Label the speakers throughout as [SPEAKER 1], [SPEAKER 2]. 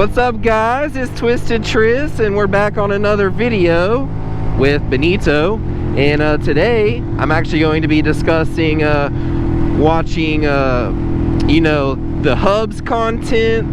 [SPEAKER 1] What's up, guys? It's Twisted Tris, and we're back on another video with Benito. And today I'm actually going to be discussing watching you know, the Hubs content,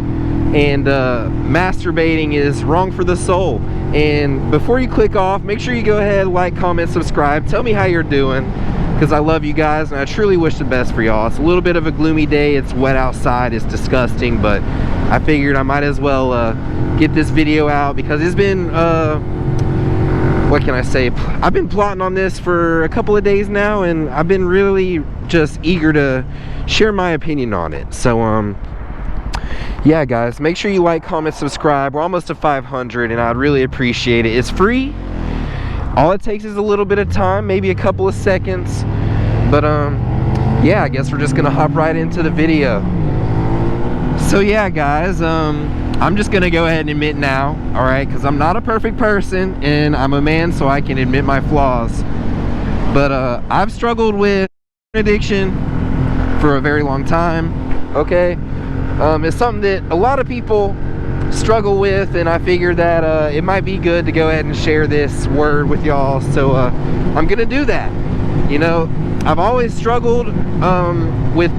[SPEAKER 1] and masturbating is wrong for the soul. And before you click off, make sure you go ahead, like, comment, subscribe, tell me how you're doing, because I love you guys and I truly wish the best for y'all. It's a little bit of a gloomy day, it's wet outside, it's disgusting, but I figured I might as well get this video out because it's been what can I say, I've been plotting on this for a couple of days now, and I've been really just eager to share my opinion on it. So yeah, guys, make sure you like, comment, subscribe. We're almost to 500 and I'd really appreciate it. It's free. All it takes is a little bit of time, maybe a couple of seconds. But yeah, I guess we're just gonna hop right into the video. So yeah, guys, I'm just gonna go ahead and admit now, all right, because I'm not a perfect person and I'm a man, so I can admit my flaws. But I've struggled with addiction for a very long time. Okay, it's something that a lot of people struggle with, and I figured that it might be good to go ahead and share this word with y'all. So I'm gonna do that. You know, I've always struggled with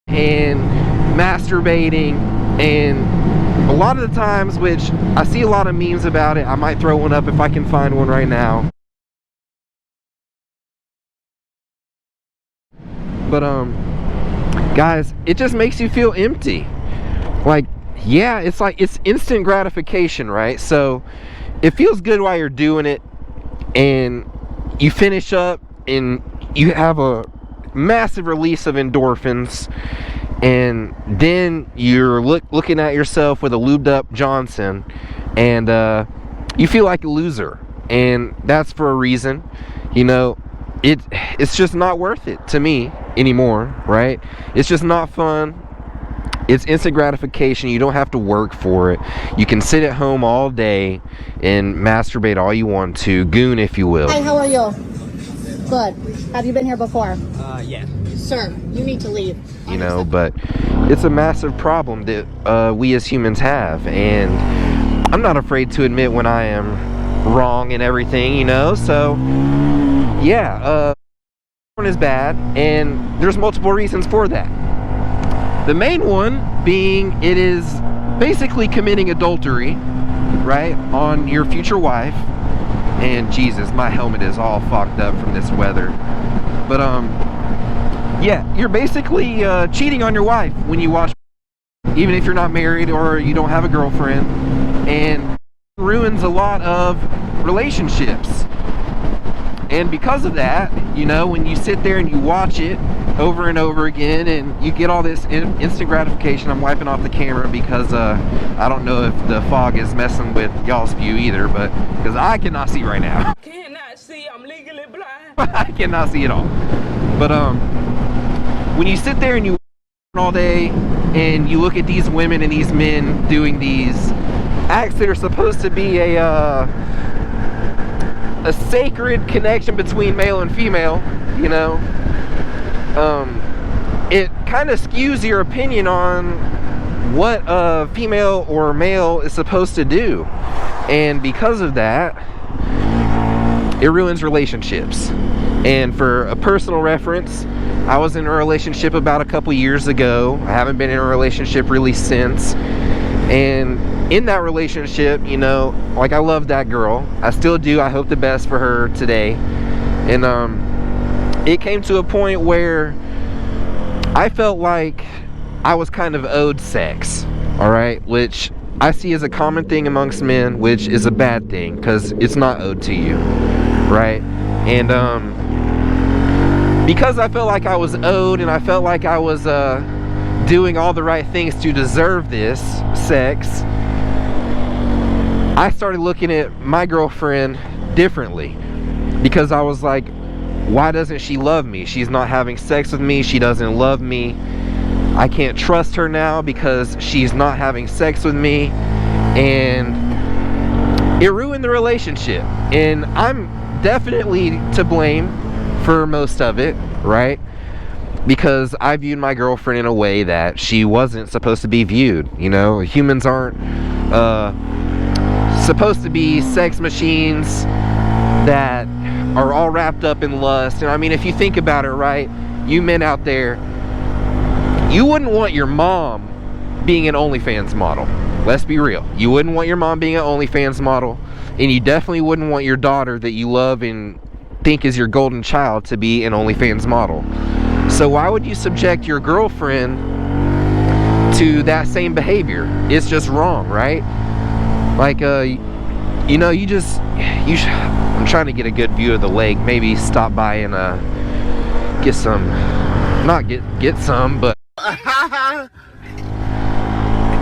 [SPEAKER 1] and masturbating, and a lot of the times, which I see a lot of memes about it, I might throw one up if I can find one right now. But guys, it just makes you feel empty. Like, yeah, it's like it's instant gratification, right? So it feels good while you're doing it, and you finish up and you have a massive release of endorphins, and then you're looking at yourself with a lubed up Johnson, and you feel like a loser, and that's for a reason. You know, it's just not worth it to me anymore, right? It's just not fun. It's instant gratification. You don't have to work for it. You can sit at home all day and masturbate all you want to, goon if you will.
[SPEAKER 2] Hi, how are you? Good. Have you been here before?
[SPEAKER 3] Yeah.
[SPEAKER 2] Sir, you need to leave.
[SPEAKER 1] You know, but it's a massive problem that we as humans have, and I'm not afraid to admit when I am wrong and everything, you know. So yeah, porn is bad, and there's multiple reasons for that. The main one being it is basically committing adultery, right, on your future wife. And Jesus, my helmet is all fogged up from this weather. But yeah, you're basically cheating on your wife when you watch, even if you're not married or you don't have a girlfriend, and it ruins a lot of relationships. And because of that, you know, when you sit there and you watch it over and over again and you get all this instant gratification. I'm wiping off the camera because I don't know if the fog is messing with y'all's view either, but because I cannot see right now.
[SPEAKER 3] Cannot see, I'm legally blind.
[SPEAKER 1] I cannot see at all. But when you sit there and you all day and you look at these women and these men doing these acts that are supposed to be a sacred connection between male and female, you know, it kind of skews your opinion on what a female or male is supposed to do, and because of that, it ruins relationships. And for a personal reference, I was in a relationship about a couple years ago. I haven't been in a relationship really since, and in that relationship, you know, like, I love that girl, I still do. I hope the best for her today. And it came to a point where I felt like I was kind of owed sex, all right, which I see as a common thing amongst men, which is a bad thing because it's not owed to you, right? And because I felt like I was owed, and I felt like I was doing all the right things to deserve this sex, I started looking at my girlfriend differently, because I was like, why doesn't she love me? She's not having sex with me. She doesn't love me. I can't trust her now because she's not having sex with me. And it ruined the relationship. And I'm definitely to blame for most of it, right? Because I viewed my girlfriend in a way that she wasn't supposed to be viewed. You know, humans aren't supposed to be sex machines that are all wrapped up in lust. And I mean, if you think about it, right, you men out there, you wouldn't want your mom being an OnlyFans model. Let's be real. You wouldn't want your mom being an OnlyFans model, and you definitely wouldn't want your daughter that you love and think is your golden child to be an OnlyFans model. So why would you subject your girlfriend to that same behavior? It's just wrong, right? Like, you know, I'm trying to get a good view of the lake. Maybe stop by and get some, not get some, but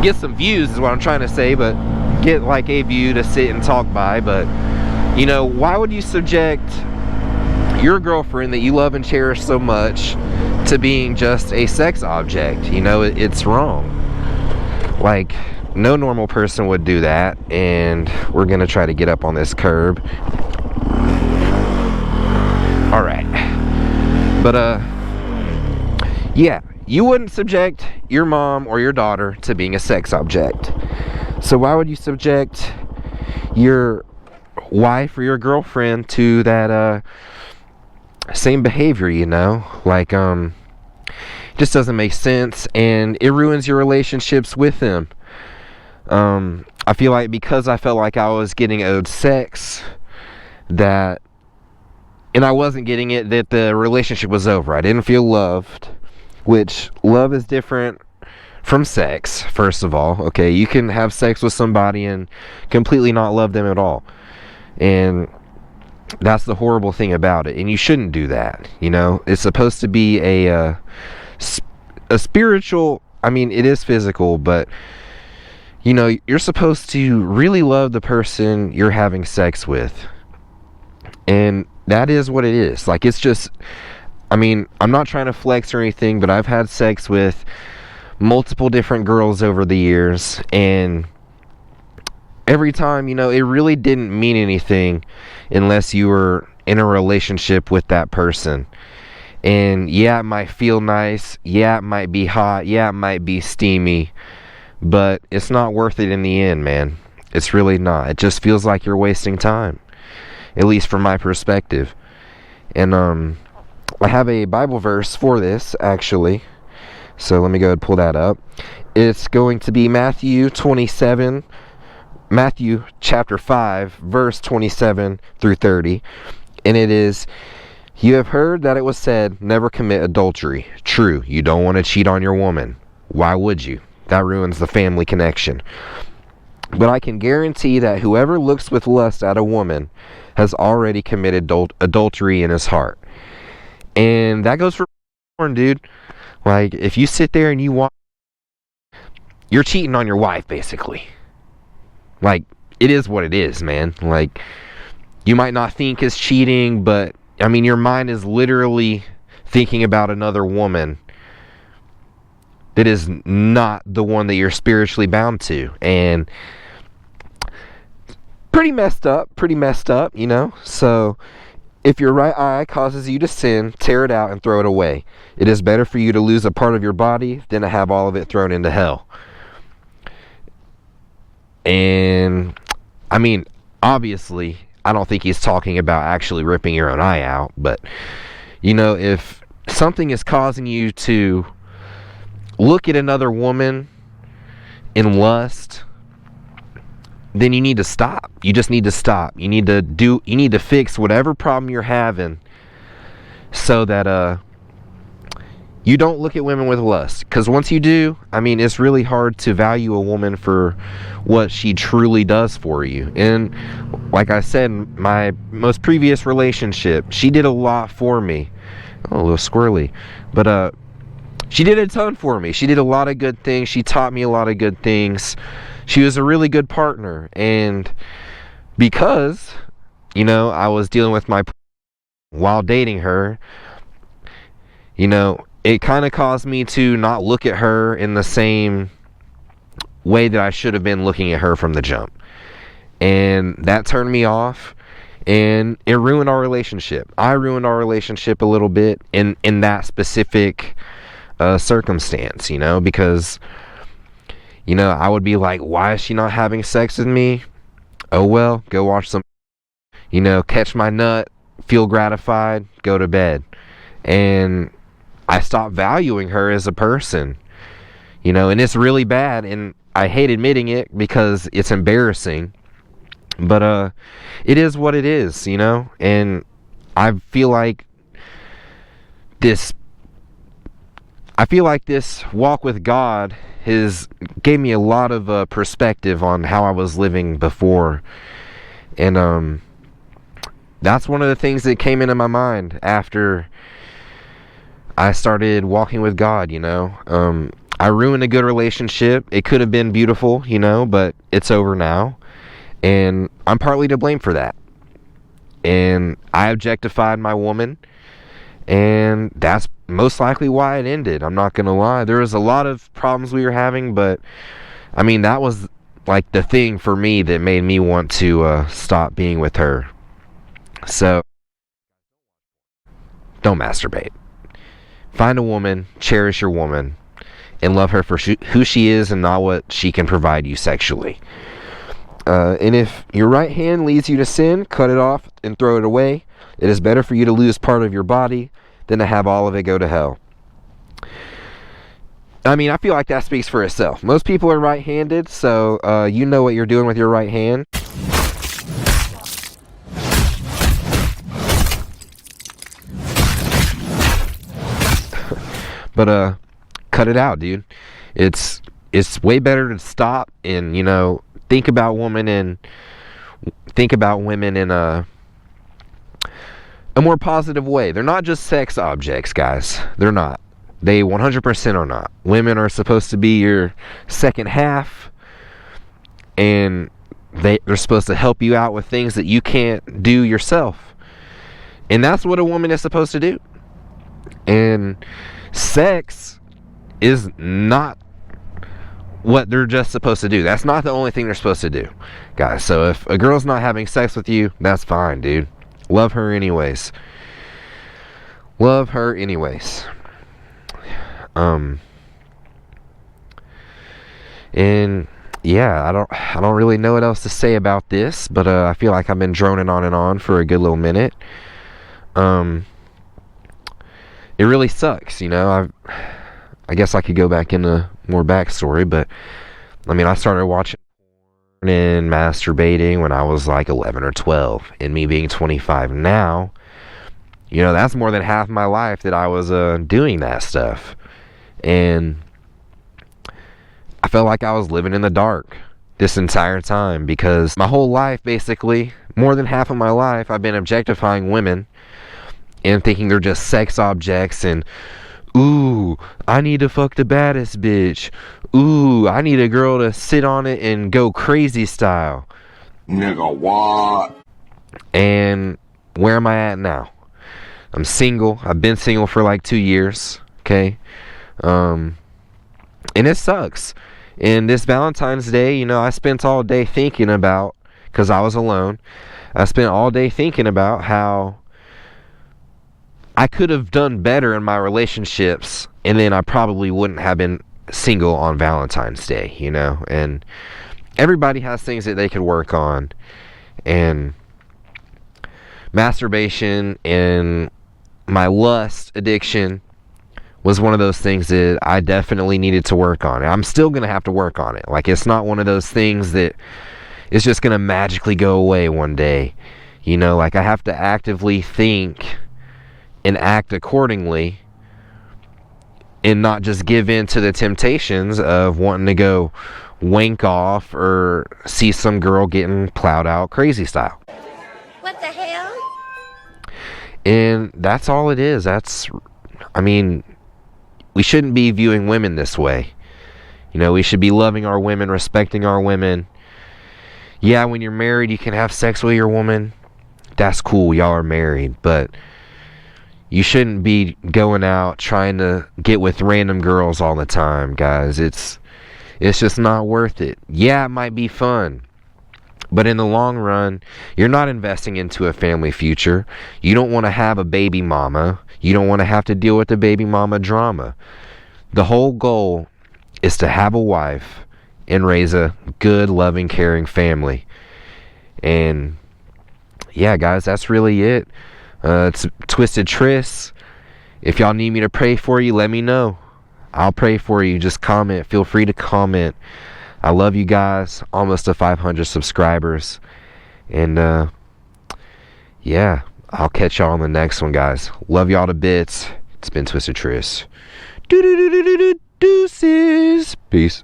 [SPEAKER 1] get some views is what I'm trying to say, but get like a view to sit and talk by. But, you know, why would you subject your girlfriend that you love and cherish so much to being just a sex object? You know, it's wrong. Like, no normal person would do that. And we're gonna try to get up on this curb. All right. But yeah, you wouldn't subject your mom or your daughter to being a sex object. So why would you subject your wife or your girlfriend to that same behavior, you know? Like, it just doesn't make sense, and it ruins your relationships with them. I feel like because I felt like I was getting owed sex, and I wasn't getting it, that the relationship was over. I didn't feel loved, which love is different from sex, first of all. Okay, you can have sex with somebody and completely not love them at all. And that's the horrible thing about it. And you shouldn't do that, you know? It's supposed to be a spiritual, I mean, it is physical, but you know, you're supposed to really love the person you're having sex with. And that is what it is. Like, it's just, I mean, I'm not trying to flex or anything, but I've had sex with multiple different girls over the years, and every time, you know, it really didn't mean anything unless you were in a relationship with that person. And yeah, it might feel nice, yeah, it might be hot, yeah, it might be steamy, but it's not worth it in the end, man. It's really not. It just feels like you're wasting time, at least from my perspective. And I have a Bible verse for this, actually, so let me go ahead and pull that up. It's going to be Matthew chapter 5, verse 27 through 30, and it is, "You have heard that it was said, never commit adultery. True, you don't want to cheat on your woman. Why would you? That ruins the family connection. But I can guarantee that whoever looks with lust at a woman has already committed adultery in his heart." And that goes for porn, dude. Like, if you sit there and you're cheating on your wife, basically. Like, it is what it is, man. Like, you might not think it's cheating, but I mean, your mind is literally thinking about another woman that is not the one that you're spiritually bound to. And pretty messed up, you know? So if your right eye causes you to sin, tear it out and throw it away. It is better for you to lose a part of your body than to have all of it thrown into hell. And I mean, obviously, I don't think he's talking about actually ripping your own eye out, but you know, if something is causing you to look at another woman in lust, then you need to stop. You just need to stop. You need to fix whatever problem you're having so that you don't look at women with lust. Because once you do, I mean, it's really hard to value a woman for what she truly does for you. And like I said, my most previous relationship, she did a lot for me. Oh, a little squirrely. But she did a ton for me. She did a lot of good things. She taught me a lot of good things. She was a really good partner. And because, you know, I was dealing with while dating her, you know, it kind of caused me to not look at her in the same way that I should have been looking at her from the jump. And that turned me off, and it ruined our relationship. I ruined our relationship a little bit in that specific circumstance, you know, because You know, I would be like, why is she not having sex with me? Oh well, go watch some, you know, catch my nut, feel gratified, go to bed. And I stopped valuing her as a person, you know, and it's really bad, and I hate admitting it because it's embarrassing, but it is what it is, you know. And I feel like this walk with God has gave me a lot of perspective on how I was living before, and that's one of the things that came into my mind after I started walking with God. You know, I ruined a good relationship. It could have been beautiful, you know, but it's over now, and I'm partly to blame for that. And I objectified my woman, and that's most likely why it ended. I'm not gonna lie, there was a lot of problems we were having, but I mean, that was like the thing for me that made me want to stop being with her. So don't masturbate. Find a woman, cherish your woman, and love her for who she is and not what she can provide you sexually. And if your right hand leads you to sin, cut it off and throw it away. It is better for you to lose part of your body than to have all of it go to hell. I mean, I feel like that speaks for itself. Most people are right-handed, so you know what you're doing with your right hand. But cut it out, dude. It's way better to stop and, you know, think about women in a more positive way. They're not just sex objects, guys. They're not. They 100% are not. Women are supposed to be your second half, and they're supposed to help you out with things that you can't do yourself. And that's what a woman is supposed to do. And sex is not what they're just supposed to do. That's not the only thing they're supposed to do, guys. So if a girl's not having sex with you, that's fine, dude. Love her anyways. Love her anyways. And yeah, I don't really know what else to say about this, but I feel like I've been droning on and on for a good little minute. It really sucks, you know. I guess I could go back into more backstory, but I mean, I started watching and masturbating when I was like 11 or 12, and me being 25 now, you know, that's more than half my life that I was doing that stuff. And I felt like I was living in the dark this entire time, because my whole life, basically, more than half of my life, I've been objectifying women and thinking they're just sex objects, and ooh, I need to fuck the baddest bitch. Ooh, I need a girl to sit on it and go crazy style.
[SPEAKER 4] Nigga, what?
[SPEAKER 1] And where am I at now? I'm single. I've been single for like 2 years. Okay. And it sucks. And this Valentine's Day, you know, I spent all day thinking about, because I was alone, I spent all day thinking about how I could have done better in my relationships, and then I probably wouldn't have been single on Valentine's Day, you know. And everybody has things that they could work on, and masturbation and my lust addiction was one of those things that I definitely needed to work on. And I'm still going to have to work on it. Like, it's not one of those things that is just going to magically go away one day. You know, like, I have to actively think and act accordingly, and not just give in to the temptations of wanting to go wank off or see some girl getting plowed out crazy style.
[SPEAKER 5] What the hell?
[SPEAKER 1] And that's all it is. I mean, we shouldn't be viewing women this way. You know, we should be loving our women, respecting our women. Yeah, when you're married, you can have sex with your woman. That's cool, y'all are married. But you shouldn't be going out trying to get with random girls all the time, guys. It's just not worth it. Yeah, it might be fun, but in the long run, you're not investing into a family future. You don't want to have a baby mama. You don't want to have to deal with the baby mama drama. The whole goal is to have a wife and raise a good, loving, caring family. And yeah, guys, that's really it. It's Twisted Tris. If y'all need me to pray for you, let me know. I'll pray for you. Just comment. Feel free to comment. I love you guys. Almost to 500 subscribers. And yeah, I'll catch y'all on the next one, guys. Love y'all to bits. It's been Twisted Tris. Deuces. Peace.